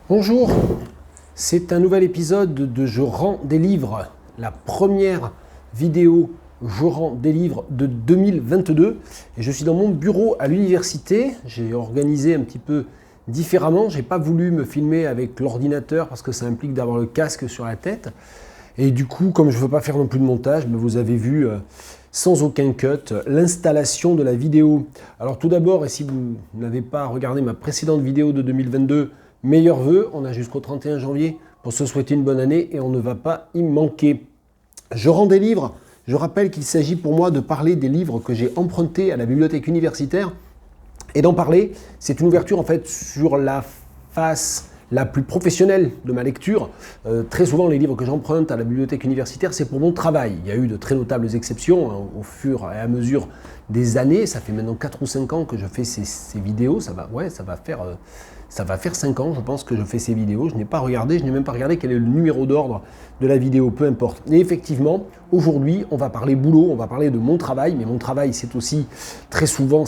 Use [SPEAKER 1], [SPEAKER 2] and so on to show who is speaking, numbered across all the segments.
[SPEAKER 1] Bonjour, c'est un nouvel épisode de Je rends des livres, la première vidéo Je rends des livres de 2022. Et je suis dans mon bureau à l'université. J'ai organisé un petit peu différemment. Je n'ai pas voulu me filmer avec l'ordinateur parce que ça implique d'avoir le casque sur la tête. Et du coup, comme je ne veux pas faire non plus de montage, vous avez vu sans aucun cut l'installation de la vidéo. Alors tout d'abord, et si vous n'avez pas regardé ma précédente vidéo de 2022, meilleurs vœux, on a jusqu'au 31 janvier pour se souhaiter une bonne année et on ne va pas y manquer. Je rends des livres, je rappelle qu'il s'agit pour moi de parler des livres que j'ai empruntés à la bibliothèque universitaire et d'en parler. C'est une ouverture en fait sur la face la plus professionnelle de ma lecture. Très souvent les livres que j'emprunte à la bibliothèque universitaire, c'est pour mon travail. Il y a eu de très notables exceptions au fur et à mesure des années. Ça fait maintenant 4 ou 5 ans que je fais ces vidéos. Ça va faire 5 ans, je pense, que je fais ces vidéos. Je n'ai même pas regardé quel est le numéro d'ordre de la vidéo, peu importe. Et effectivement, aujourd'hui, on va parler boulot, on va parler de mon travail, mais mon travail, c'est aussi très souvent,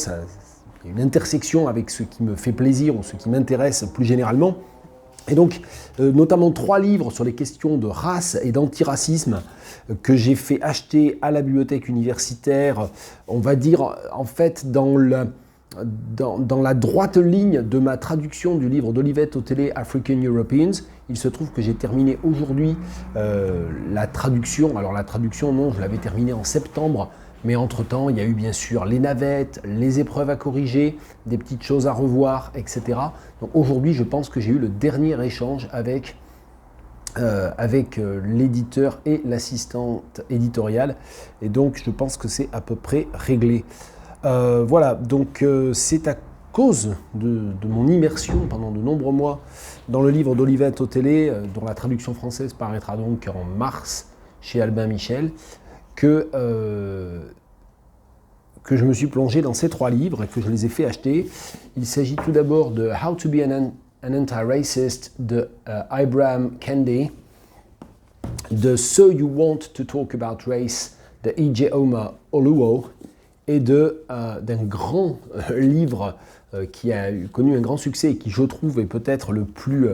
[SPEAKER 1] il y a une intersection avec ce qui me fait plaisir ou ce qui m'intéresse plus généralement. Et donc, notamment 3 livres sur les questions de race et d'antiracisme que j'ai fait acheter à la bibliothèque universitaire, on va dire, en fait, dans la droite ligne de ma traduction du livre d'Olivette Otélé, African Europeans. Il se trouve que j'ai terminé aujourd'hui la traduction. Alors la traduction, non, je l'avais terminée en septembre, mais entre-temps, il y a eu bien sûr les navettes, les épreuves à corriger, des petites choses à revoir, etc. Donc aujourd'hui, je pense que j'ai eu le dernier échange avec l'éditeur et l'assistante éditoriale. Et donc, je pense que c'est à peu près réglé. Voilà, donc c'est à cause de mon immersion pendant de nombreux mois dans le livre d'Olivette Otélé, dont la traduction française paraîtra donc en mars chez Albin Michel, que je me suis plongé dans ces 3 livres et que je les ai fait acheter. Il s'agit tout d'abord de How to be an Anti-Racist de Ibram Kendi, de So You Want to Talk About Race de Ijeoma Oluo, et d'un grand livre qui a connu un grand succès et qui, je trouve, est peut-être le plus,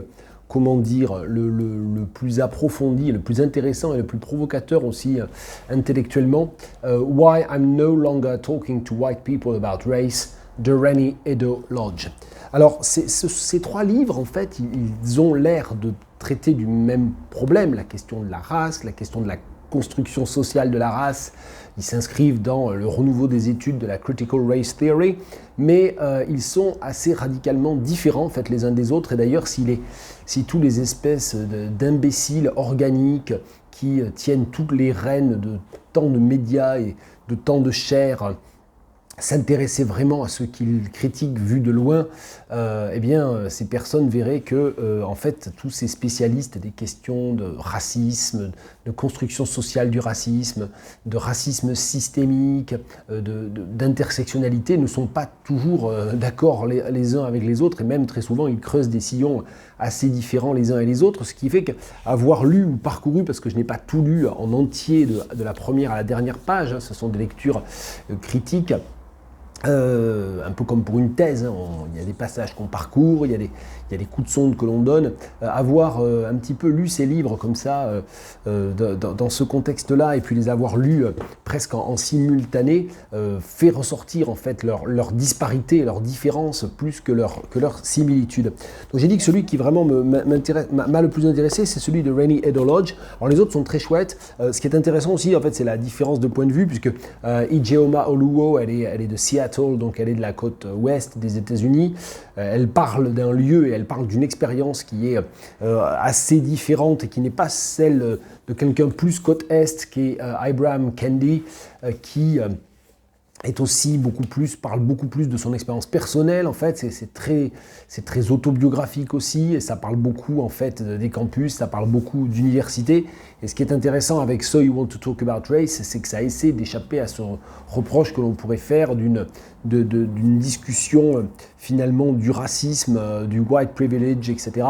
[SPEAKER 1] le plus approfondi, le plus intéressant et le plus provocateur aussi intellectuellement, Why I'm No Longer Talking to White People About Race, de Reni Eddo-Lodge. Alors, ces 3 livres, en fait, ils ont l'air de traiter du même problème, la question de la race, la question de la construction sociale de la race. Ils s'inscrivent dans le renouveau des études de la Critical Race Theory, mais ils sont assez radicalement différents en fait, les uns des autres. Et d'ailleurs, si tous les espèces d'imbéciles organiques qui tiennent toutes les rênes de tant de médias et de tant de chaires s'intéresser vraiment à ce qu'ils critiquent vu de loin, eh bien, ces personnes verraient que, en fait, tous ces spécialistes des questions de racisme, de construction sociale du racisme, de racisme systémique, d'intersectionnalité ne sont pas toujours d'accord les uns avec les autres, et même très souvent, ils creusent des sillons assez différents les uns et les autres, ce qui fait qu'avoir lu ou parcouru, parce que je n'ai pas tout lu en entier de la première à la dernière page, hein, ce sont des lectures critiques, un peu comme pour une thèse, hein, il y a des passages qu'on parcourt, il y a des coups de sonde que l'on donne. Avoir un petit peu lu ces livres comme ça, dans ce contexte-là, et puis les avoir lus presque en simultané, fait ressortir en fait leur disparité, leur différence, plus que leur similitude. Donc j'ai dit que celui qui vraiment m'a le plus intéressé, c'est celui de Reni Eddo-Lodge. Alors les autres sont très chouettes. Ce qui est intéressant aussi, en fait, c'est la différence de point de vue, puisque Ijeoma Oluo, elle est de Seattle, donc elle est de la côte ouest des États-Unis. Elle parle d'un lieu et elle parle d'une expérience qui est assez différente et qui n'est pas celle de quelqu'un plus côte est qui est Ibram Kendi, qui est aussi parle beaucoup plus de son expérience personnelle. En fait, c'est très autobiographique aussi, et ça parle beaucoup en fait des campus, ça parle beaucoup d'universités. Et ce qui est intéressant avec So You Want to Talk About Race, c'est que ça essaie d'échapper à ce reproche que l'on pourrait faire d'une d'une discussion finalement du racisme, du white privilege, etc.,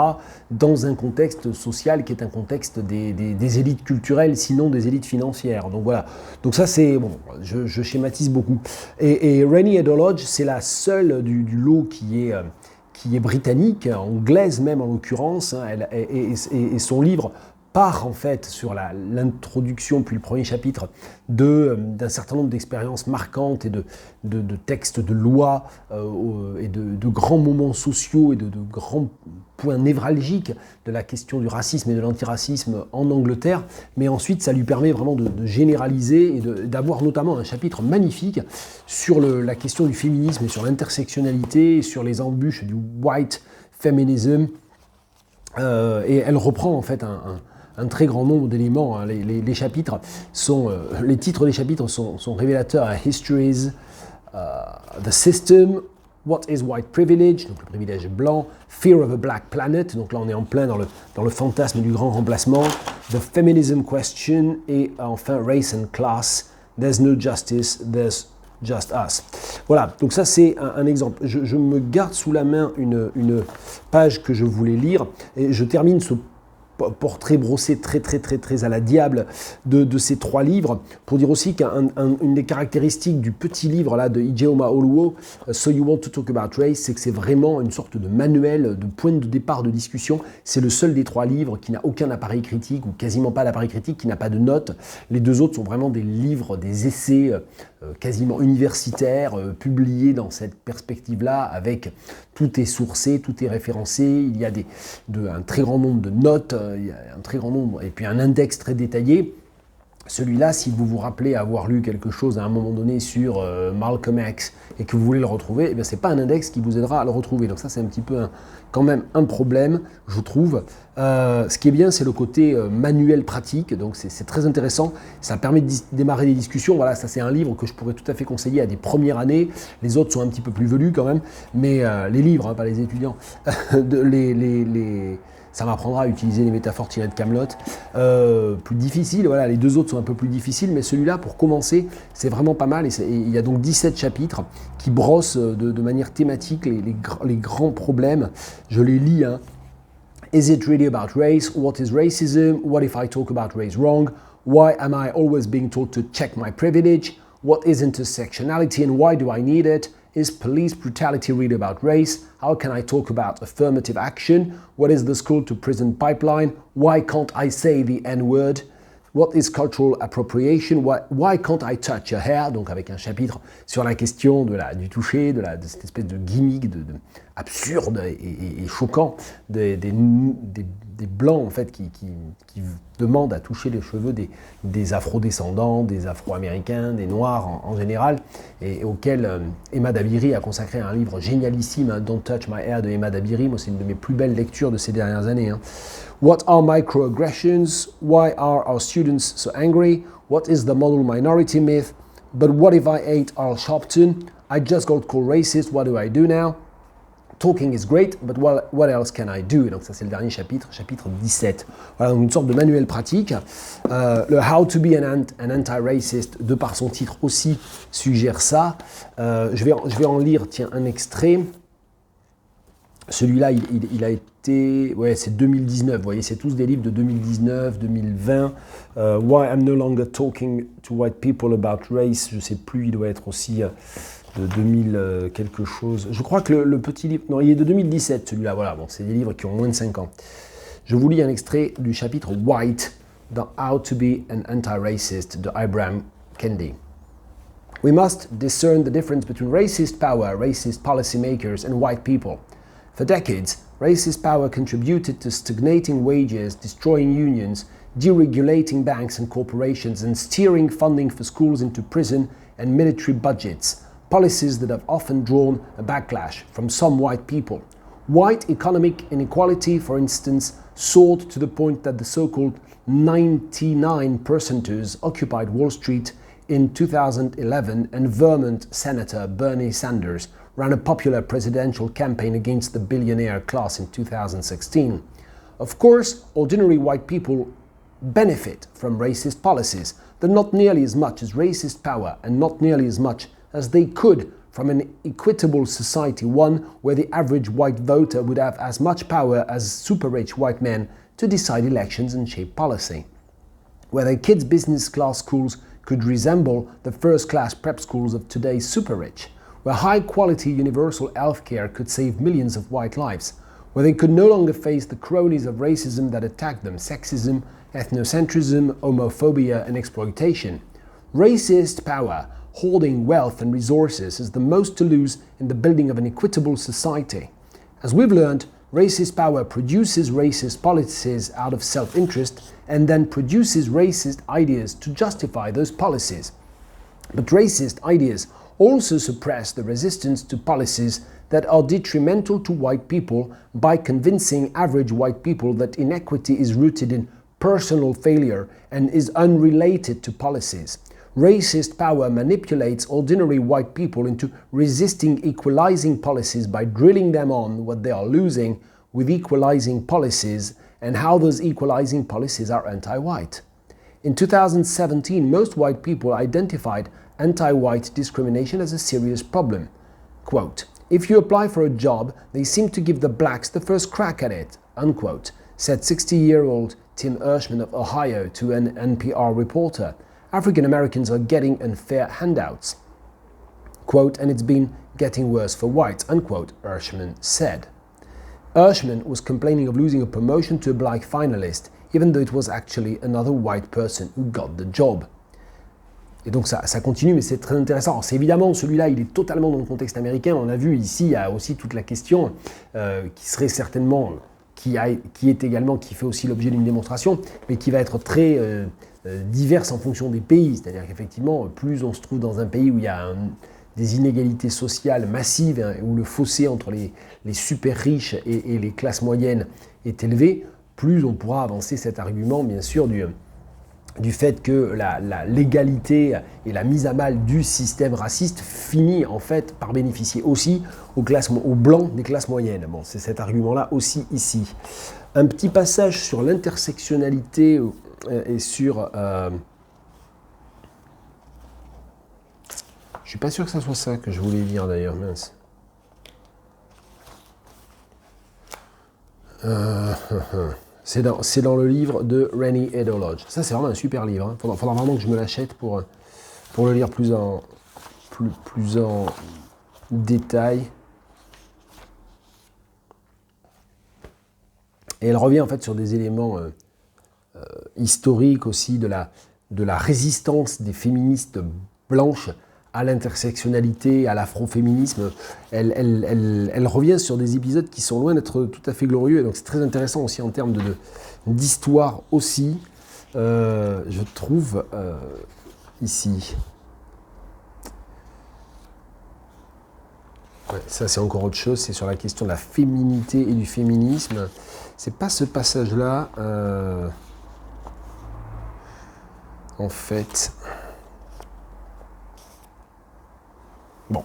[SPEAKER 1] dans un contexte social qui est un contexte des élites culturelles, sinon des élites financières. Donc voilà, donc ça c'est, bon, je schématise beaucoup. Et Renée Eddo-Lodge, c'est la seule du lot qui est britannique, anglaise même en l'occurrence, hein, et son livre part en fait sur l'introduction puis le premier chapitre d'un certain nombre d'expériences marquantes et de textes de loi et de grands moments sociaux et de grands points névralgiques de la question du racisme et de l'antiracisme en Angleterre, mais ensuite ça lui permet vraiment de généraliser et d'avoir notamment un chapitre magnifique sur la question du féminisme et sur l'intersectionnalité, sur les embûches du white feminism, et elle reprend en fait un très grand nombre d'éléments. Hein. Les chapitres sont, les titres des chapitres sont révélateurs. Histories, The System, What is White Privilege, donc le privilège blanc, Fear of a Black Planet, donc là on est en plein dans le fantasme du grand remplacement, The Feminism Question, et enfin Race and Class, There's no justice, there's just us. Voilà, donc ça c'est un exemple. Je me garde sous la main une page que je voulais lire, et je termine ce portrait brossé très à la diable de ces trois livres, pour dire aussi qu'une des caractéristiques du petit livre là de Ijeoma Oluo, So You Want to Talk About Race, c'est que c'est vraiment une sorte de manuel, de point de départ de discussion. C'est le seul des trois livres qui n'a aucun appareil critique, ou quasiment pas d'appareil critique, qui n'a pas de notes. Les deux autres sont vraiment des livres, des essais quasiment universitaires, publiés dans cette perspective-là, avec tout est sourcé, tout est référencé, il y a un très grand nombre de notes, il y a un très grand nombre, et puis un index très détaillé. Celui-là, si vous vous rappelez avoir lu quelque chose à un moment donné sur Malcolm X et que vous voulez le retrouver, eh bien, ce n'est pas un index qui vous aidera à le retrouver. Donc ça, c'est un petit peu quand même un problème, je trouve. Ce qui est bien, c'est le côté manuel pratique. Donc c'est très intéressant. Ça permet de démarrer des discussions. Voilà, ça c'est un livre que je pourrais tout à fait conseiller à des premières années. Les autres sont un petit peu plus velus quand même. Mais les livres, hein, pas les étudiants, ça m'apprendra à utiliser les métaphores tirées de Kaamelott. Plus difficile, voilà, les deux autres sont un peu plus difficiles, mais celui-là, pour commencer, c'est vraiment pas mal. Et il y a donc 17 chapitres qui brossent de manière thématique les grands problèmes. Je les lis, hein. Is it really about race? What is racism? What if I talk about race wrong? Why am I always being told to check my privilege? What is intersectionality and why do I need it? Is police brutality really about race? How can I talk about affirmative action? What is the school to prison pipeline? Why can't I say the N-word? What is cultural appropriation? Why can't I touch your hair? Donc avec un chapitre sur la question du toucher, de cette espèce de gimmick absurde et choquant des blancs en fait qui demandent à toucher les cheveux des afro-descendants, des afro-américains, des noirs en général, et auquel Emma Dabiri a consacré un livre génialissime, hein, Don't Touch My Hair de Emma Dabiri. Moi, c'est une de mes plus belles lectures de ces dernières années. Hein. What are microaggressions? Why are our students so angry? What is the model minority myth? But what if I ate Al Sharpton? I just got called racist, what do I do now? Talking is great, but what else can I do? Et donc ça c'est le dernier chapitre 17. Voilà, donc une sorte de manuel pratique. Le How to be an anti-racist, de par son titre aussi, suggère ça. Je vais en lire, tiens, un extrait. Celui-là, il a été... Ouais, c'est 2019, vous voyez, c'est tous des livres de 2019, 2020. Why I'm no longer talking to white people about race, je ne sais plus, il doit être aussi... de 2000 quelque chose. Je crois que le petit livre... Non, il est de 2017, celui-là. Voilà, bon, c'est des livres qui ont moins de 5 ans. Je vous lis un extrait du chapitre White dans How to be an Anti-Racist de Ibram Kendi. We must discern the difference between racist power, racist policymakers, and white people. For decades, racist power contributed to stagnating wages, destroying unions, deregulating banks and corporations, and steering funding for schools into prison and military budgets. Policies that have often drawn a backlash from some white people. White economic inequality, for instance, soared to the point that the so-called 99%ers occupied Wall Street in 2011, and Vermont Senator Bernie Sanders ran a popular presidential campaign against the billionaire class in 2016. Of course, ordinary white people benefit from racist policies, but not nearly as much as racist power and not nearly as much as they could from an equitable society, one where the average white voter would have as much power as super-rich white men to decide elections and shape policy, where their kids' business class schools could resemble the first-class prep schools of today's super-rich, where high-quality universal healthcare could save millions of white lives, where they could no longer face the cronies of racism that attacked them, sexism, ethnocentrism, homophobia, and exploitation. Racist power, hoarding wealth and resources, is the most to lose in the building of an equitable society. As we've learned, racist power produces racist policies out of self-interest and then produces racist ideas to justify those policies. But racist ideas also suppress the resistance to policies that are detrimental to white people by convincing average white people that inequity is rooted in personal failure and is unrelated to policies. Racist power manipulates ordinary white people into resisting equalizing policies by drilling them on what they are losing with equalizing policies and how those equalizing policies are anti-white. In 2017, most white people identified anti-white discrimination as a serious problem. Quote, "If you apply for a job, they seem to give the blacks the first crack at it," unquote, said 60-year-old Tim Hirschman of Ohio to an NPR reporter. "African Americans are getting unfair handouts." Quote, "And it's been getting worse for whites," unquote, Hirschman said. Hirschman was complaining of losing a promotion to a black finalist, even though it was actually another white person who got the job. Et donc ça continue, mais c'est très intéressant. Alors c'est évidemment, celui-là, il est totalement dans le contexte américain. On a vu ici, il y a aussi toute la question qui serait certainement, qui fait aussi l'objet d'une démonstration, mais qui va être très diverse en fonction des pays. C'est-à-dire qu'effectivement, plus on se trouve dans un pays où il y a des inégalités sociales massives, hein, où le fossé entre les super riches et les classes moyennes est élevé, plus on pourra avancer cet argument, bien sûr, du fait que la légalité et la mise à mal du système raciste finit en fait par bénéficier aussi aux blancs des classes moyennes. Bon, c'est cet argument-là aussi ici. Un petit passage sur l'intersectionnalité et sur... je suis pas sûr que ça soit ça que je voulais dire d'ailleurs, mince. C'est dans le livre de Rennie Edo-Lodge. Ça, c'est vraiment un super livre. Hein. Faudra vraiment que je me l'achète pour le lire plus en détail. Et elle revient en fait sur des éléments historiques aussi de la résistance des féministes blanches à l'intersectionnalité, à l'afroféminisme. Elle revient sur des épisodes qui sont loin d'être tout à fait glorieux, et donc c'est très intéressant aussi en termes d'histoire aussi, je trouve, ici. Ouais, ça c'est encore autre chose, c'est sur la question de la féminité et du féminisme. C'est pas ce passage-là, en fait... Bon,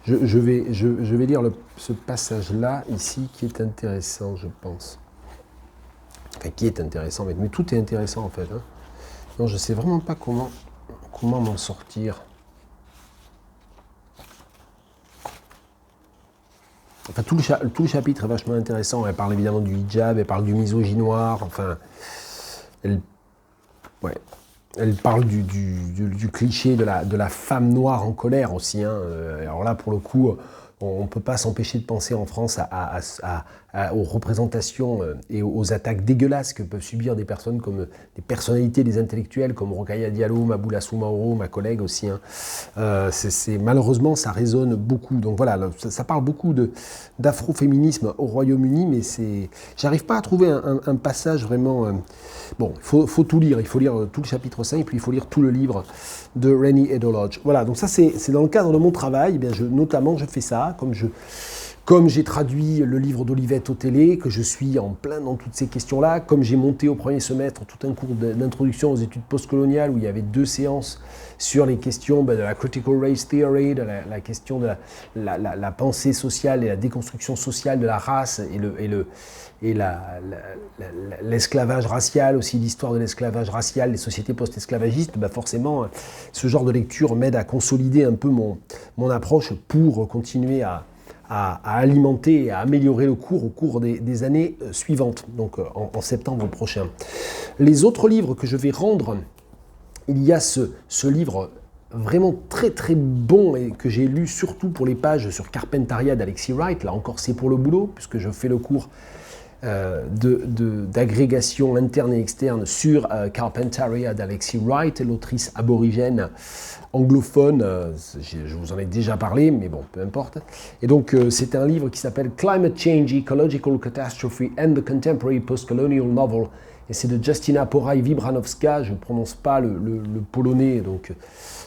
[SPEAKER 1] je vais lire ce passage-là ici qui est intéressant, je pense. Enfin, qui est intéressant, mais tout est intéressant en fait. Hein. Non, je ne sais vraiment pas comment m'en sortir. Enfin, tout le chapitre est vachement intéressant. Elle parle évidemment du hijab, elle parle du misogynoir, enfin... Elle parle du cliché de la femme noire en colère aussi. Hein. Alors là, pour le coup, on ne peut pas s'empêcher de penser en France aux représentations et aux attaques dégueulasses que peuvent subir des personnes comme des personnalités, des intellectuels comme Rokhaya Diallo, Maboula Soumaoro, ma collègue aussi. Hein. Malheureusement, ça résonne beaucoup. Donc voilà, ça parle beaucoup d'afroféminisme au Royaume-Uni, mais j'arrive pas à trouver un passage vraiment... Bon, il faut tout lire. Il faut lire tout le chapitre 5, puis il faut lire tout le livre de Rennie Edo-Lodge. Voilà, donc ça c'est dans le cadre de mon travail. Eh bien, notamment, je fais ça, comme Comme j'ai traduit le livre d'Olivette Otélé, que je suis en plein dans toutes ces questions-là, comme j'ai monté au premier semestre tout un cours d'introduction aux études postcoloniales où il y avait 2 séances sur les questions de la critical race theory, de la question de la pensée sociale et la déconstruction sociale de la race et l'esclavage racial, aussi l'histoire de l'esclavage racial, les sociétés post-esclavagistes, forcément, ce genre de lecture m'aide à consolider un peu mon approche pour continuer à alimenter et à améliorer le cours au cours des années suivantes, donc en septembre prochain. Les autres livres que je vais rendre, il y a ce livre vraiment très très bon et que j'ai lu surtout pour les pages sur Carpentaria d'Alexis Wright. Là encore, c'est pour le boulot, puisque je fais le cours d'agrégation interne et externe sur Carpentaria d'Alexis Wright, l'autrice aborigène anglophone, je vous en ai déjà parlé, mais bon, peu importe. Et donc, c'est un livre qui s'appelle Climate Change, Ecological Catastrophe and the Contemporary Postcolonial Novel. Et c'est de Justyna Poraj-Wybranowska, je ne prononce pas le polonais, donc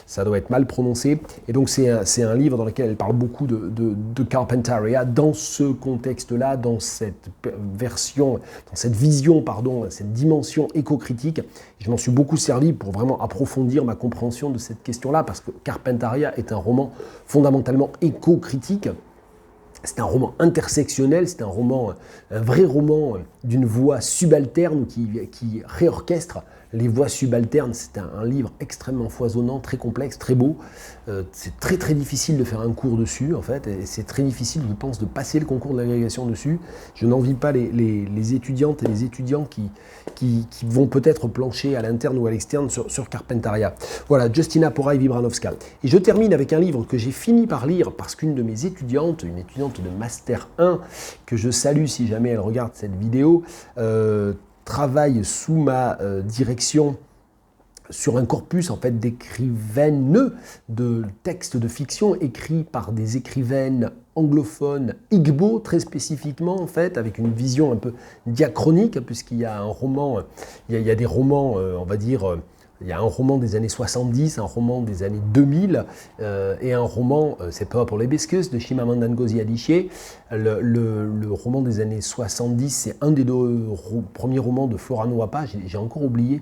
[SPEAKER 1] ça doit être mal prononcé. Et donc c'est un livre dans lequel elle parle beaucoup de Carpentaria, dans ce contexte-là, dans cette version, dans cette vision, pardon, cette dimension éco-critique. Je m'en suis beaucoup servi pour vraiment approfondir ma compréhension de cette question-là, parce que Carpentaria est un roman fondamentalement éco-critique. C'est un roman intersectionnel, c'est un vrai roman d'une voix subalterne qui réorchestre les voix subalternes. C'est un livre extrêmement foisonnant, très complexe, très beau. C'est très très difficile de faire un cours dessus en fait, et c'est très difficile, je pense, de passer le concours de l'agrégation dessus. Je n'envie pas les étudiantes et les étudiants qui vont peut-être plancher à l'interne ou à l'externe sur Carpentaria. Voilà, Justyna Poraj-Wybranowska. Et je termine avec un livre que j'ai fini par lire parce qu'une de mes étudiantes, une étudiante de Master 1, que je salue si jamais elle regarde cette vidéo, travaille sous ma direction sur un corpus en fait d'écrivaines de textes de fiction écrits par des écrivaines anglophones Igbo très spécifiquement en fait, avec une vision un peu diachronique, puisqu'il y a un roman, il y a des romans, on va dire. Il y a un roman des années 70, un roman des années 2000 et un roman, c'est pas pour l'hibiscus, de Chimamanda Ngozi Adichie. Le roman des années 70, c'est un des 2 premiers romans de Flora Nwapa. J'ai encore oublié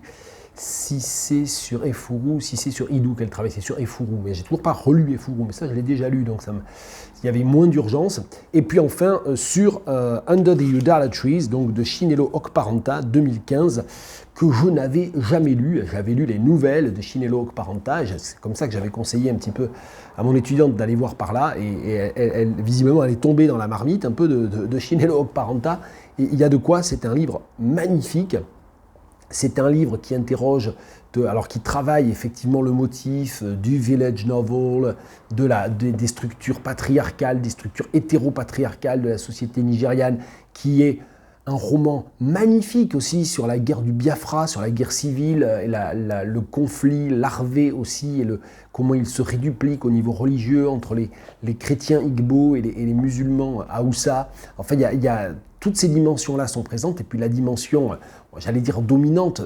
[SPEAKER 1] si c'est sur Efuru ou si c'est sur Idou qu'elle travaille. C'est sur Efuru, mais j'ai toujours pas relu Efuru, mais ça je l'ai déjà lu, donc il y avait moins d'urgence. Et puis enfin sur Under the Udala Trees, donc de Chinelo Okparanta 2015, que je n'avais jamais lu. J'avais lu les nouvelles de Chinelo Okparanta, c'est comme ça que j'avais conseillé un petit peu à mon étudiante d'aller voir par là, et elle, visiblement elle est tombée dans la marmite un peu de Chinelo Okparanta, et il y a de quoi, c'est un livre magnifique. C'est un livre qui interroge, alors qui travaille effectivement le motif du village novel, des structures patriarcales, des structures hétéropatriarcales de la société nigériane, qui est un roman magnifique aussi sur la guerre du Biafra, sur la guerre civile, et le conflit larvé aussi, et comment il se réduplique au niveau religieux entre les chrétiens Igbo et les musulmans Haoussa. Enfin, il y a toutes ces dimensions-là sont présentes, et puis la dimension, j'allais dire dominante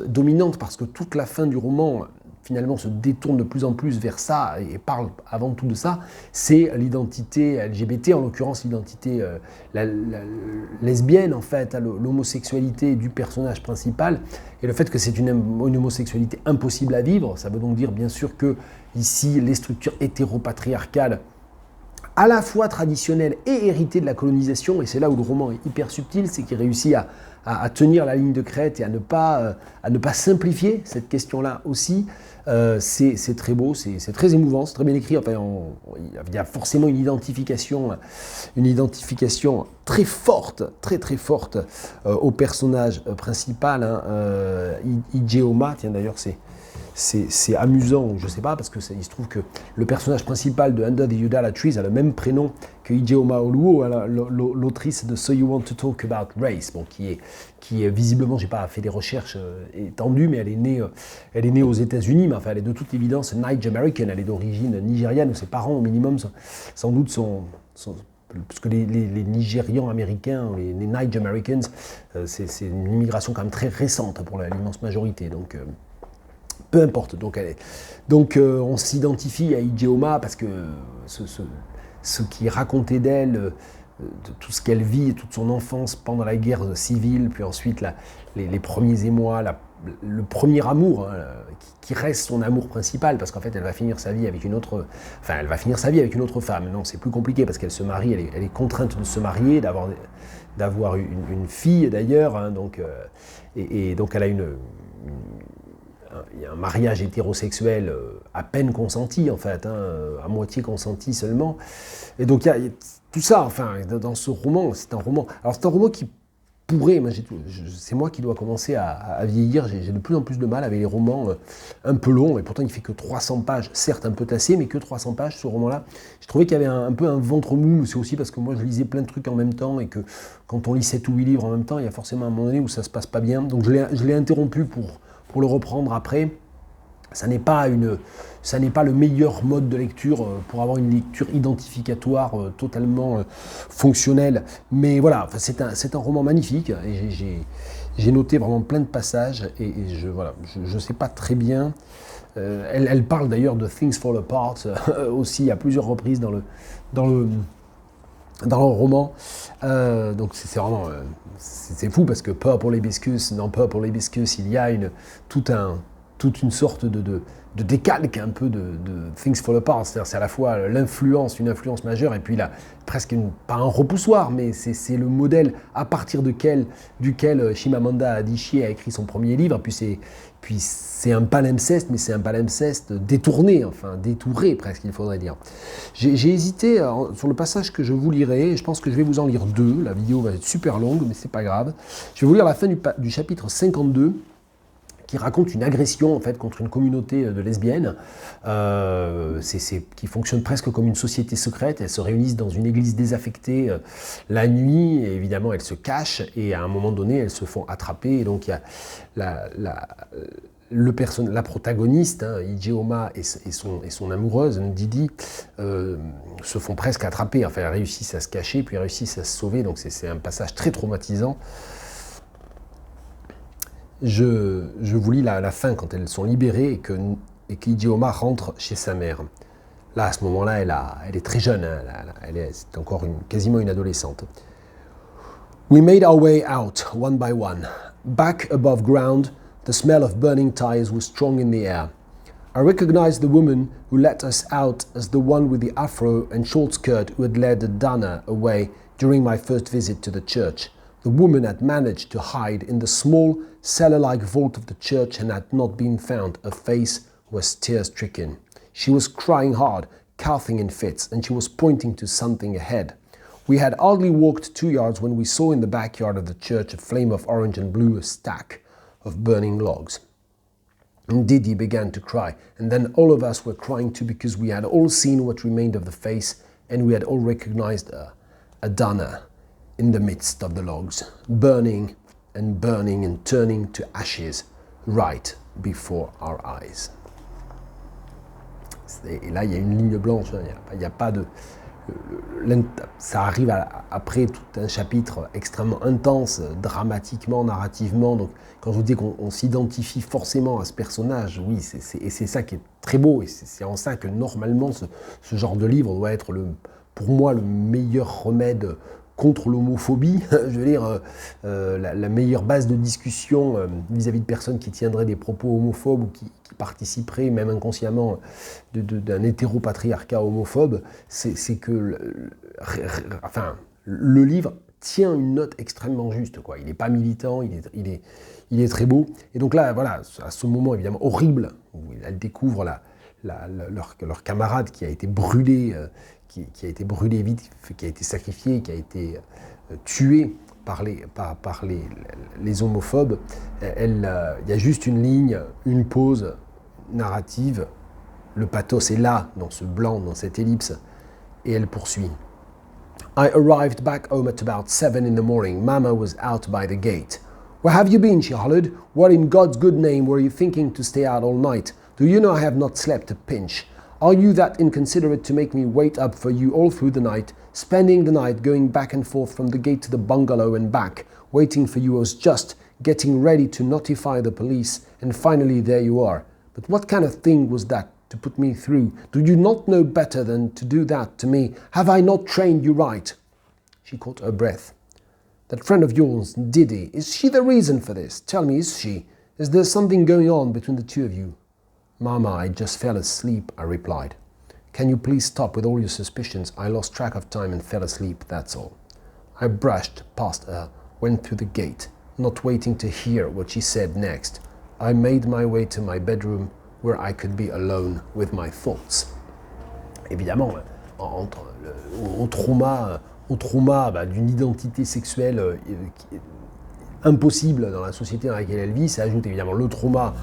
[SPEAKER 1] parce que toute la fin du roman, finalement, se détourne de plus en plus vers ça et parle avant tout de ça, c'est l'identité LGBT, en l'occurrence l'identité lesbienne, en fait, l'homosexualité du personnage principal, et le fait que c'est une homosexualité impossible à vivre. Ça veut donc dire, bien sûr, que ici, les structures hétéropatriarcales, à la fois traditionnelles et héritées de la colonisation, et c'est là où le roman est hyper subtil, c'est qu'il réussit à tenir la ligne de crête et à ne pas simplifier cette question-là aussi. C'est très beau, c'est très émouvant, c'est très bien écrit. Enfin, il y a forcément une identification très forte, très forte au personnage principal, Ijeoma. Tiens, d'ailleurs, c'est amusant, je ne sais pas, parce que il se trouve que le personnage principal de Under the Udala Trees a le même prénom que Ijeoma Oluo, l'autrice de So You Want to Talk About Race, bon, qui est visiblement, j'ai pas fait des recherches étendues, mais elle est née aux États-Unis, mais enfin elle est de toute évidence Nige-American, elle est d'origine nigériane, où ses parents au minimum sans doute sont parce que les Nigérians américains, les Nige-Americans, c'est une immigration quand même très récente pour l'immense majorité, donc peu importe. Donc on s'identifie à Ijeoma parce que ce qui est raconté d'elle de tout ce qu'elle vit, toute son enfance pendant la guerre civile, puis ensuite les premiers émois, le premier amour, hein, qui reste son amour principal, parce qu'en fait elle va finir sa vie avec une autre, femme. Non, c'est plus compliqué parce qu'elle se marie, elle est contrainte de se marier, d'avoir une fille d'ailleurs, hein, donc, et donc elle a il y a un mariage hétérosexuel à peine consenti en fait, hein, à moitié consenti seulement. Et donc il y a tout ça, enfin, dans ce roman, c'est un roman qui pourrait, c'est moi qui dois commencer à vieillir, j'ai de plus en plus de mal avec les romans un peu longs, et pourtant il fait que 300 pages, certes un peu tassé, mais que 300 pages ce roman-là. Je trouvais qu'il y avait un peu un ventre mou, mais c'est aussi parce que moi je lisais plein de trucs en même temps, et que quand on lit 7 ou 8 livres en même temps, il y a forcément un moment donné où ça se passe pas bien, donc je l'ai interrompu pour le reprendre après. Ça n'est pas le meilleur mode de lecture pour avoir une lecture identificatoire totalement fonctionnelle. Mais voilà, c'est un roman magnifique et j'ai noté vraiment plein de passages et je sais pas très bien. Elle parle d'ailleurs de Things Fall Apart aussi à plusieurs reprises dans le roman. Donc c'est vraiment c'est fou parce que Purple Hibiscus, dans Purple Hibiscus, il y a toute une sorte de décalque un peu de Things Fall Apart, c'est-à-dire c'est à la fois une influence majeure, et puis là, presque pas un repoussoir, mais c'est le modèle à partir duquel Chimamanda Adichie a écrit son premier livre, puis c'est un palimpseste, mais c'est un palimpseste détourné, enfin détouré presque, il faudrait dire. J'ai hésité sur le passage que je vous lirai, et je pense que je vais vous en lire 2, la vidéo va être super longue, mais c'est pas grave. Je vais vous lire la fin du chapitre 52, qui raconte une agression en fait contre une communauté de lesbiennes qui fonctionne presque comme une société secrète. Elles se réunissent dans une église désaffectée la nuit, et évidemment elles se cachent, et à un moment donné elles se font attraper, et donc il y a la protagoniste, hein, Ijeoma, et son amoureuse, Ndidi, se font presque attraper. Enfin, elles réussissent à se cacher, puis elles réussissent à se sauver, donc c'est un passage très traumatisant. Je vous lis la fin quand elles sont libérées et qu'Ijeoma rentre chez sa mère. Là, à ce moment-là, elle est très jeune, hein, c'est encore quasiment une adolescente. We made our way out, one by one. Back above ground, the smell of burning tires was strong in the air. I recognized the woman who let us out as the one with the afro and short skirt who had led Dana away during my first visit to the church. The woman had managed to hide in the small, cellar-like vault of the church and had not been found. Her face was tear-stricken. She was crying hard, coughing in fits, and she was pointing to something ahead. We had hardly walked 2 yards when we saw in the backyard of the church a flame of orange and blue, a stack of burning logs. And Didi began to cry, and then all of us were crying too, because we had all seen what remained of the face, and we had all recognized her, Adana, in the midst of the logs, burning and turning to ashes right before our eyes. Et là, il y a une ligne blanche, il n'y a pas de... Ça arrive après tout un chapitre extrêmement intense, dramatiquement, narrativement. Donc, quand je vous dis qu'on s'identifie forcément à ce personnage, oui, et c'est ça qui est très beau, et c'est en ça que normalement ce genre de livre doit être pour moi le meilleur remède contre l'homophobie, je veux dire, la meilleure base de discussion vis-à-vis de personnes qui tiendraient des propos homophobes ou qui participeraient, même inconsciemment, d'un hétéropatriarcat homophobe, c'est que le livre tient une note extrêmement juste, quoi. Il n'est pas militant, il est très beau. Et donc là, voilà, à ce moment évidemment horrible, où elle découvre leur camarade qui a été brûlé, qui a été brûlé vite, qui a été sacrifié, qui a été tué par les homophobes. Il y a juste une ligne, une pause narrative. Le pathos est là, dans ce blanc, dans cette ellipse, et elle poursuit. I arrived back home at about 7 in the morning. Mama was out by the gate. Where have you been? She hollered. What in God's good name were you thinking to stay out all night? Do you know I have not slept a pinch? Are you that inconsiderate to make me wait up for you all through the night, spending the night going back and forth from the gate to the bungalow and back, waiting for you? I was just getting ready to notify the police, and finally there you are. But what kind of thing was that to put me through? Do you not know better than to do that to me? Have I not trained you right? She caught her breath. That friend of yours, Didi, is she the reason for this? Tell me, is she? Is there something going on between the two of you? Mama, I just fell asleep, I replied. Can you please stop with all your suspicions? I lost track of time and fell asleep, that's all. I brushed past her, went through the gate, not waiting to hear what she said next. I made my way to my bedroom where I could be alone with my thoughts. Évidemment, au trauma d'une identité sexuelle impossible dans la société dans laquelle elle vit, ça ajoute évidemment le trauma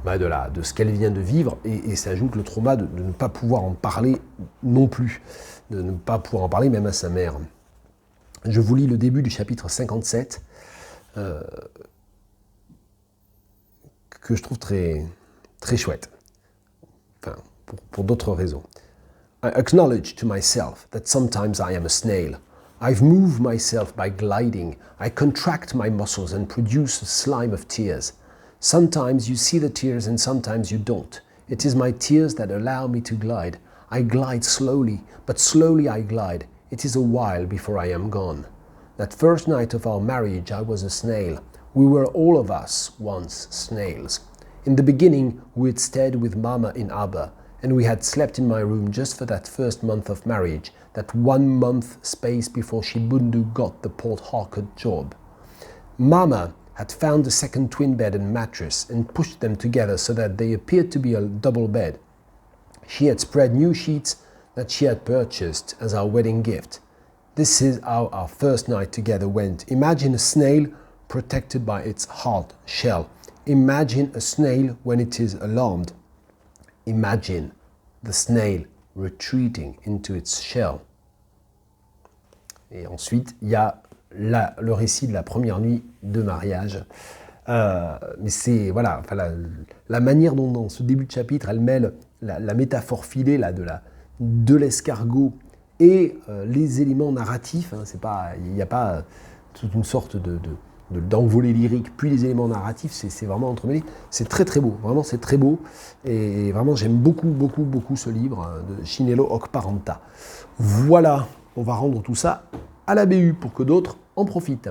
[SPEAKER 1] de ce qu'elle vient de vivre et ça ajoute le trauma de ne pas pouvoir en parler non plus, de ne pas pouvoir en parler même à sa mère. Je vous lis le début du chapitre 57 que je trouve très, très chouette, enfin, pour d'autres raisons. I acknowledge to myself that sometimes I am a snail. I've moved myself by gliding. I contract my muscles and produce a slime of tears. Sometimes you see the tears and sometimes you don't. It is my tears that allow me to glide. I glide slowly, but slowly I glide. It is a while before I am gone. That first night of our marriage I was a snail. We were all of us once snails. In the beginning we had stayed with Mama in Aber, and we had slept in my room just for that first month of marriage, that 1 month space before Shibundu got the Port Harcourt job. Mama had found a second twin bed and mattress and pushed them together so that they appeared to be a double bed. She had spread new sheets that she had purchased as our wedding gift. This is how our first night together went. Imagine a snail protected by its hard shell. Imagine a snail when it is alarmed. Imagine the snail retreating into its shell. Et ensuite, il y a le récit de la première nuit de mariage. Mais c'est, voilà, enfin, la manière dont dans ce début de chapitre, elle mêle la métaphore filée là, de l'escargot et les éléments narratifs. Hein, il n'y a pas toute une sorte d'envolée lyrique, puis les éléments narratifs, c'est vraiment entremêlé. C'est très très beau, vraiment c'est très beau. Et vraiment j'aime beaucoup ce livre de Chinelo Okparanta. Voilà, on va rendre tout ça à la BU pour que d'autres en profitent.